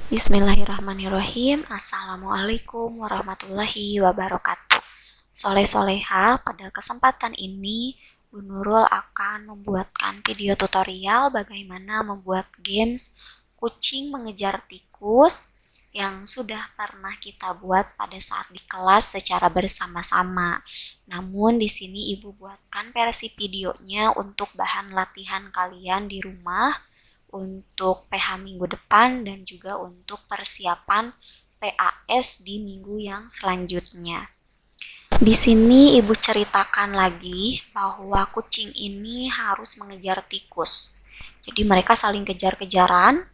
Bismillahirrahmanirrahim. Assalamualaikum warahmatullahi wabarakatuh. Soleh-soleha, pada kesempatan ini Bu Nurul akan membuatkan video tutorial bagaimana membuat games kucing mengejar tikus yang sudah pernah kita buat pada saat di kelas secara bersama-sama. Namun di sini Ibu buatkan versi videonya untuk bahan latihan kalian di rumah, untuk PH minggu depan dan juga untuk persiapan PAS di minggu yang selanjutnya. Di sini Ibu ceritakan lagi bahwa kucing ini harus mengejar tikus. Jadi mereka saling kejar-kejaran.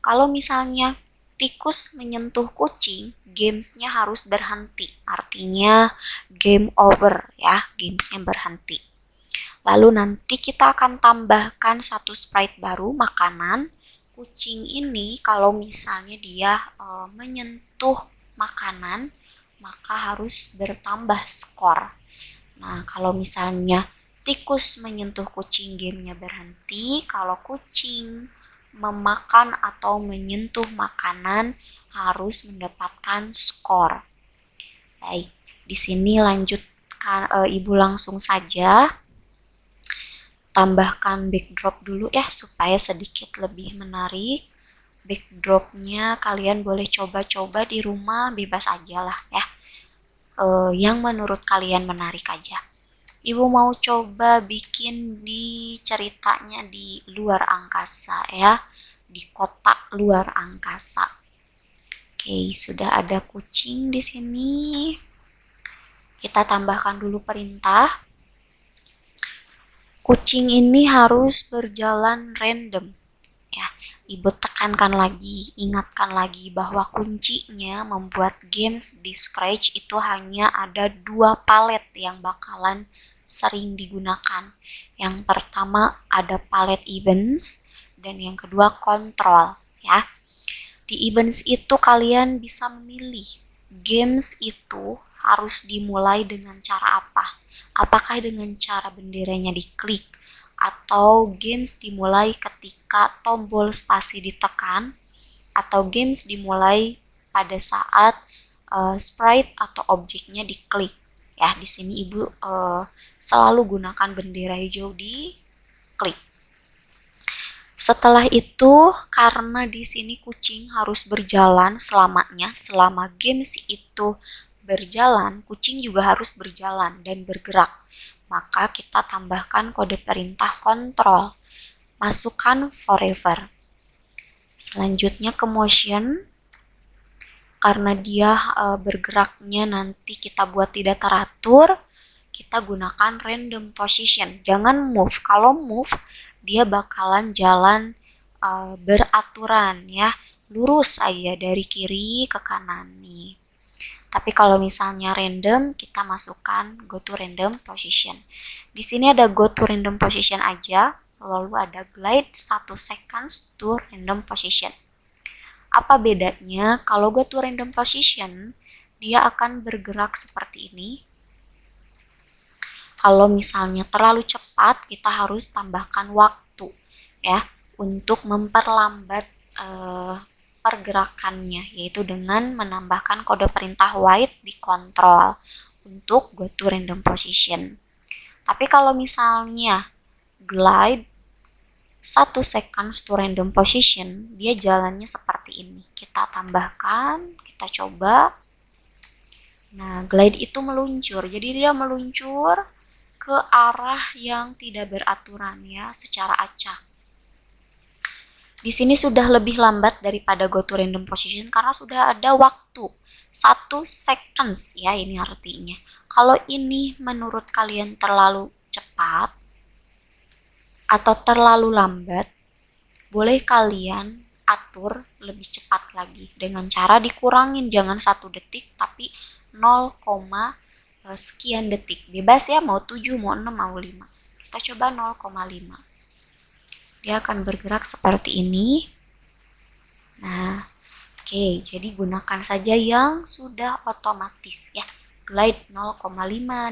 Kalau misalnya tikus menyentuh kucing, gamesnya harus berhenti. Artinya game over ya, gamesnya berhenti. Lalu nanti kita akan tambahkan satu sprite baru makanan. Kucing ini kalau misalnya dia menyentuh makanan, maka harus bertambah skor. Nah, kalau misalnya tikus menyentuh kucing, gamenya berhenti. Kalau kucing memakan atau menyentuh makanan, harus mendapatkan skor. Baik, di sini lanjutkan, Ibu langsung saja tambahkan backdrop dulu ya supaya sedikit lebih menarik. Backdropnya kalian boleh coba-coba di rumah, bebas aja lah ya, yang menurut kalian menarik aja. Ibu mau coba bikin di ceritanya di luar angkasa ya, di kotak luar angkasa. Oke, sudah ada kucing di sini. Kita tambahkan dulu perintah. Kucing ini harus berjalan random. Ya, Ibu tekankan lagi, ingatkan lagi bahwa kuncinya membuat games di Scratch itu hanya ada 2 palet yang bakalan sering digunakan. Yang pertama ada palet events dan yang kedua control ya. Di events itu kalian bisa memilih games itu harus dimulai dengan cara apa. Apakah dengan cara benderanya diklik atau games dimulai ketika tombol spasi ditekan atau games dimulai pada saat sprite atau objeknya diklik. Ya, di sini Ibu selalu gunakan bendera hijau di klik. Setelah itu, karena di sini kucing harus berjalan selamanya, selama games itu berjalan, kucing juga harus berjalan dan bergerak. Maka kita tambahkan kode perintah kontrol. Masukkan forever. Selanjutnya ke motion. Karena dia bergeraknya nanti kita buat tidak teratur, kita gunakan random position. Jangan move. Kalau move, dia bakalan jalan beraturan ya, lurus aja dari kiri ke kanan nih. Tapi kalau misalnya random, kita masukkan go to random position. Di sini ada go to random position aja, lalu ada glide 1 seconds to random position. Apa bedanya? Kalau go to random position, dia akan bergerak seperti ini. Kalau misalnya terlalu cepat, kita harus tambahkan waktu ya untuk memperlambat pergerakannya, yaitu dengan menambahkan kode perintah wait di control untuk go to random position. Tapi kalau misalnya glide 1 seconds to random position, dia jalannya seperti ini. Kita tambahkan, kita coba. Nah, glide itu meluncur. Jadi dia meluncur ke arah yang tidak beraturan ya, secara acak. Di sini sudah lebih lambat daripada go to random position karena sudah ada waktu 1 seconds ya, ini artinya. Kalau ini menurut kalian terlalu cepat atau terlalu lambat, boleh kalian atur lebih cepat lagi dengan cara dikurangin, jangan 1 detik tapi 0, sekian detik. Bebas ya, mau 7, mau 6, mau 5. Kita coba 0,5. Dia akan bergerak seperti ini. Nah, oke, jadi gunakan saja yang sudah otomatis ya. Glide 0,5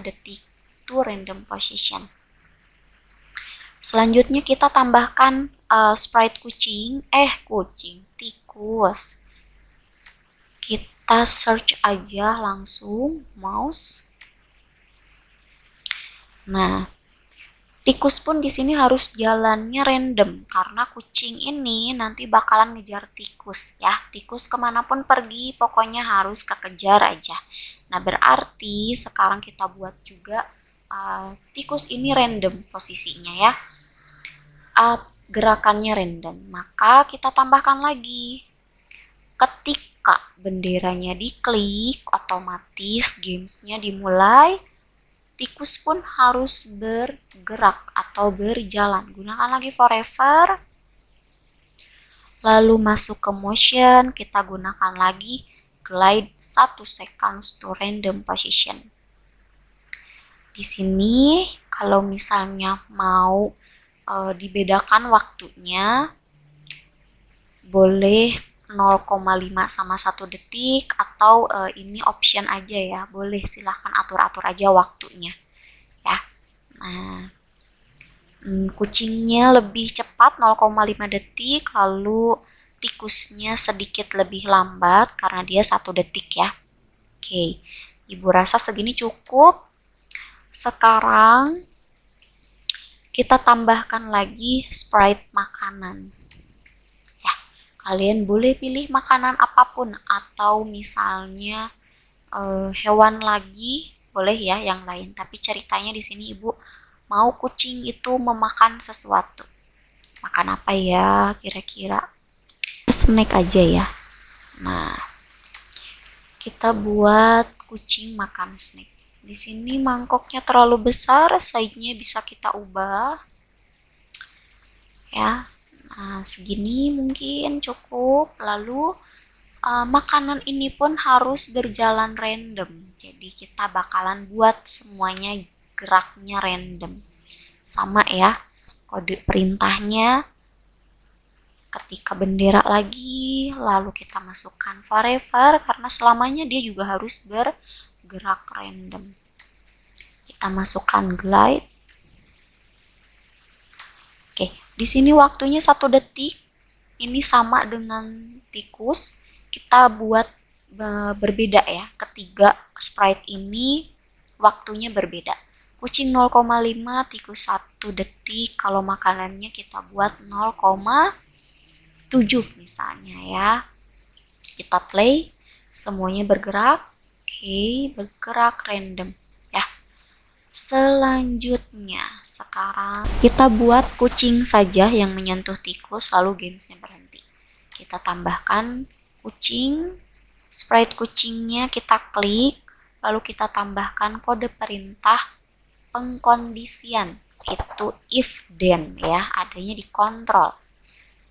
detik to random position. Selanjutnya kita tambahkan sprite tikus. Kita search aja langsung mouse. Nah, tikus pun di sini harus jalannya random karena kucing ini nanti bakalan ngejar tikus ya. Tikus kemanapun pergi pokoknya harus kekejar aja. Nah, berarti sekarang kita buat juga tikus ini random posisinya ya. Gerakannya random. Maka kita tambahkan lagi. Ketika benderanya diklik, otomatis gamesnya dimulai. Tikus pun harus bergerak atau berjalan. Gunakan lagi forever. Lalu masuk ke motion, kita gunakan lagi glide 1 seconds to random position. Di sini kalau misalnya mau dibedakan waktunya, boleh 0,5 sama 1 detik atau ini option aja ya, boleh silahkan atur-atur aja waktunya ya. Nah, kucingnya lebih cepat 0,5 detik, lalu tikusnya sedikit lebih lambat karena dia 1 detik ya. Oke, Ibu rasa segini cukup. Sekarang kita tambahkan lagi sprite makanan. Kalian boleh pilih makanan apapun atau misalnya hewan lagi boleh ya yang lain. Tapi ceritanya di sini Ibu mau kucing itu memakan sesuatu. Makan apa ya kira-kira? Snack aja ya. Nah, kita buat kucing makan snack. Di sini mangkoknya terlalu besar, size-nya bisa kita ubah. Ya. Nah, segini mungkin cukup. Lalu makanan ini pun harus berjalan random. Jadi kita bakalan buat semuanya geraknya random. Sama ya, kode perintahnya ketika bendera lagi, lalu kita masukkan forever karena selamanya dia juga harus bergerak random. Kita masukkan glide. Oke, di sini waktunya 1 detik. Ini sama dengan tikus. Kita buat berbeda ya. Ketiga sprite ini waktunya berbeda. Kucing 0,5, tikus 1 detik. Kalau makanannya kita buat 0,7 misalnya ya. Kita play, semuanya bergerak. Oke, bergerak random. Selanjutnya, sekarang kita buat kucing saja yang menyentuh tikus, lalu gamesnya berhenti. Kita tambahkan kucing, sprite kucingnya kita klik, lalu kita tambahkan kode perintah pengkondisian, itu if then ya, adanya di kontrol.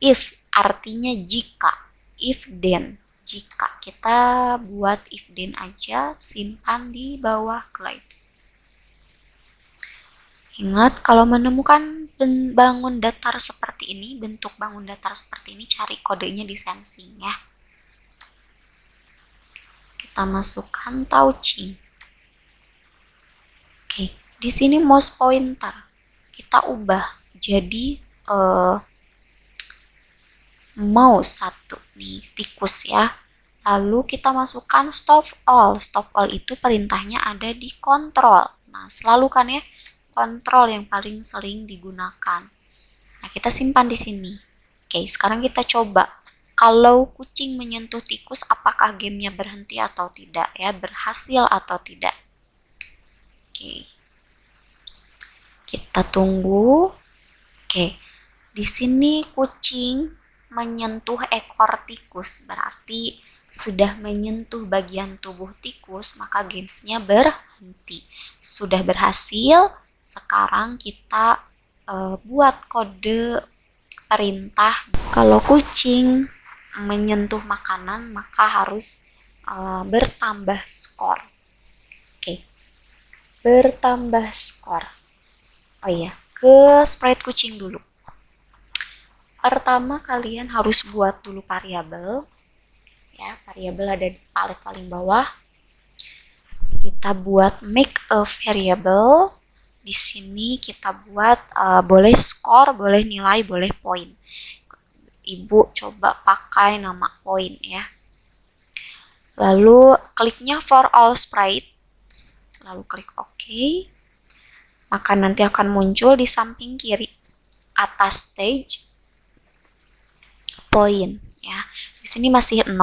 If artinya jika, if then jika. Kita buat if then aja, simpan di bawah glide. Ingat, kalau menemukan bangun datar seperti ini, bentuk bangun datar seperti ini, cari kodenya di sensing ya. Kita masukkan touching. Oke, di sini mouse pointer kita ubah jadi mouse 1 nih, tikus ya. Lalu kita masukkan stop all. Stop all itu perintahnya ada di kontrol. Nah, selalu kan ya, kontrol yang paling sering digunakan. Nah, kita simpan di sini. Oke, sekarang kita coba. Kalau kucing menyentuh tikus, apakah gamenya berhenti atau tidak ya? Berhasil atau tidak? Oke. Kita tunggu. Oke. Di sini kucing menyentuh ekor tikus, berarti sudah menyentuh bagian tubuh tikus, maka gamesnya berhenti. Sudah berhasil. Sekarang kita buat kode perintah. Kalau kucing menyentuh makanan, maka harus bertambah skor. Oke, bertambah skor. Oh iya, ke sprite kucing dulu. Pertama kalian harus buat dulu variabel. Ya, variabel ada di palet paling bawah. Kita buat make a variable. Di sini kita buat boleh skor, boleh nilai, boleh poin. Ibu coba pakai nama poin ya. Lalu kliknya for all sprites, lalu klik OK. Maka nanti akan muncul di samping kiri atas stage point ya. Di sini masih 0.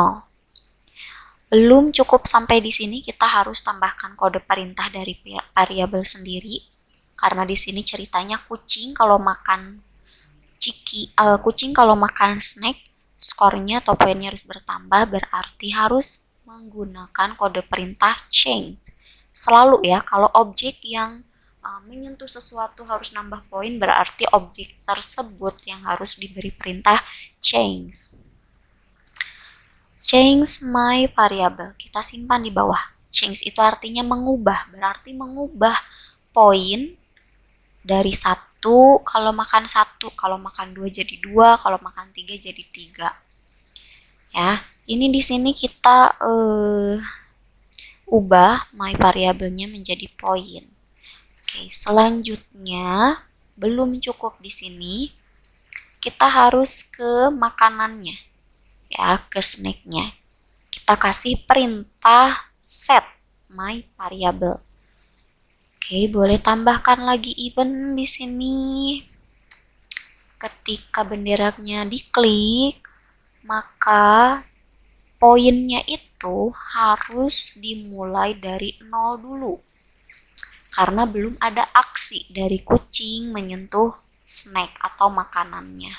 Belum cukup sampai di sini, kita harus tambahkan kode perintah dari variabel sendiri. Karena di sini ceritanya kucing kalau makan snack, skornya atau poinnya harus bertambah, berarti harus menggunakan kode perintah change. Selalu ya, kalau objek yang menyentuh sesuatu harus nambah poin, berarti objek tersebut yang harus diberi perintah change. Change my variable, kita simpan di bawah. Change itu artinya mengubah, berarti mengubah poin dari 1, kalau makan 1, kalau makan 2 jadi 2, kalau makan 3 jadi 3. Ya, ini di sini kita ubah my variabelnya menjadi poin. Oke, selanjutnya belum cukup di sini, kita harus ke makanannya, ya, ke snacknya. Kita kasih perintah set my variable. Oke, boleh tambahkan lagi event di sini. Ketika benderanya diklik, maka poinnya itu harus dimulai dari 0 dulu. Karena belum ada aksi dari kucing menyentuh snack atau makanannya.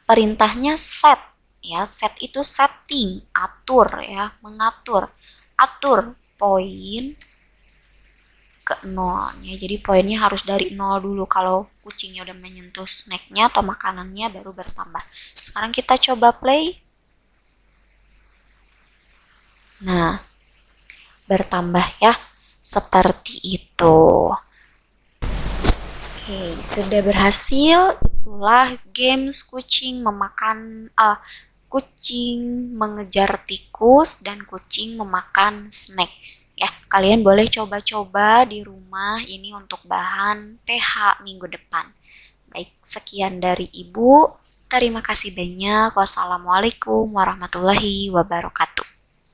Perintahnya set, ya, set itu setting, atur ya, mengatur. Atur poin ke 0 ya. Jadi poinnya harus dari 0 dulu. Kalau kucingnya udah menyentuh snacknya atau makanannya baru bertambah. Sekarang kita coba play. Nah, bertambah ya. Seperti itu. Oke, sudah berhasil. Itulah games kucing mengejar tikus dan kucing memakan snack. Ya, kalian boleh coba-coba di rumah ini untuk bahan PH minggu depan. Baik, sekian dari Ibu. Terima kasih banyak. Wassalamualaikum warahmatullahi wabarakatuh.